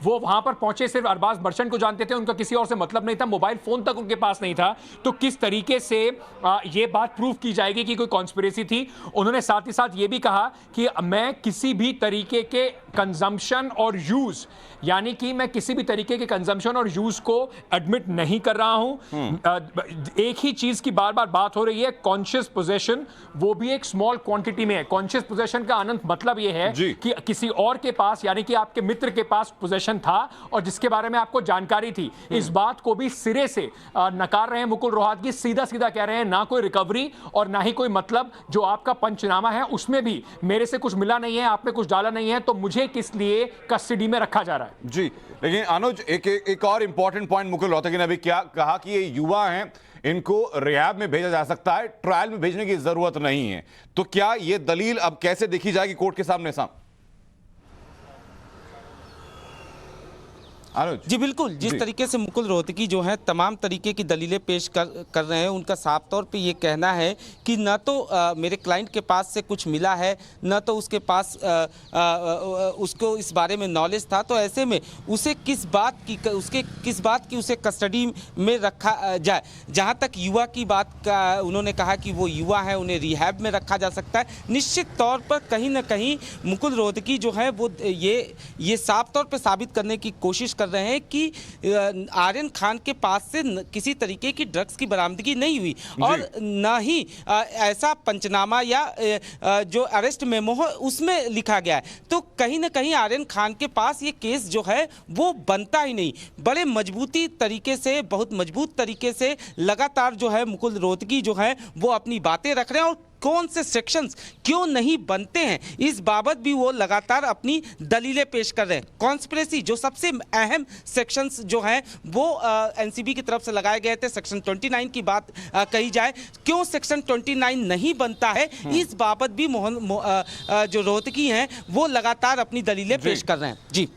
वो वहां पर पहुंचे सिर्फ अरबाज मर्चेंट को जानते थे, उनका किसी और से मतलब नहीं था, मोबाइल फोन तक उनके पास नहीं था। तो किस तरीके से ये बात प्रूव की जाएगी कि कोई कॉन्स्पिरेसी थी? उन्होंने साथ ही साथ ये भी कहा कि मैं किसी भी तरीके के कंजम्पशन और यूज, यानी कि मैं किसी भी तरीके के कंजम्पशन और यूज को एडमिट नहीं कर रहा हूं। एक ही चीज की बार बार बात हो रही है, कॉन्शियस पोजेशन, वो भी एक स्मॉल क्वांटिटी में है। कॉन्शियस पोजेशन का अनंत मतलब ये है कि किसी और के पास, यानी कि आपके मित्र के पास पोजेशन था और जिसके बारे में आपको जानकारी थी। इस बात को भी सिरे से नकार रहे हैं मुकुल रोहतगी, सीधा सीधा कह रहे हैं ना कोई रिकवरी और ना ही कोई मतलब। जो आपका पंचनामा है उसमें भी मेरे से कुछ मिला नहीं है, आपने कुछ डाला नहीं है, तो मुझे किस लिए कस्टडी में रखा जा रहा है? जी, लेकिन अनुज, एक और इंपॉर्टेंट पॉइंट मुकुल रोहतगी ने अभी क्या कहा कि ये युवा हैं, इनको रिहैब में भेजा जा सकता है, ट्रायल में भेजने की जरूरत नहीं है। तो क्या ये दलील अब कैसे देखी जाएगी कोर्ट के सामने? जी बिल्कुल, जिस तरीके से मुकुल रोहतगी जो है तमाम तरीके की दलीलें पेश कर रहे हैं, उनका साफ तौर पे ये कहना है कि न तो मेरे क्लाइंट के पास से कुछ मिला है, न तो उसके पास उसको इस बारे में नॉलेज था। तो ऐसे में उसे किस बात की उसे कस्टडी में रखा जाए। जहाँ तक युवा की बात का उन्होंने कहा कि वो युवा है, उन्हें रिहैब में रखा जा सकता है। निश्चित तौर पर कहीं ना कहीं मुकुल रोहतगी जो है वो ये साफ तौर पर साबित करने की कोशिश कर रहे हैं कि आर्यन खान के पास से किसी तरीके की ड्रग्स की बरामदगी नहीं हुई और न ही ऐसा पंचनामा या जो अरेस्ट मेमो है उसमें लिखा गया है। तो कहीं ना कहीं आर्यन खान के पास ये केस जो है वो बनता ही नहीं। बड़े मजबूती तरीके से, बहुत मजबूत तरीके से लगातार जो है मुकुल रोहतगी जो है वो अपनी बातें रख रहे हैं और कौन से सेक्शंस क्यों नहीं बनते हैं इस बाबत भी वो लगातार अपनी दलीलें पेश कर रहे हैं। कॉन्स्पिरेसी जो सबसे अहम सेक्शंस जो हैं वो एनसीबी की तरफ से लगाए गए थे। सेक्शन 29 की बात कही जाए, क्यों सेक्शन 29 नहीं बनता है, इस बाबत भी जो रोहतगी हैं वो लगातार अपनी दलीलें पेश कर रहे हैं। जी।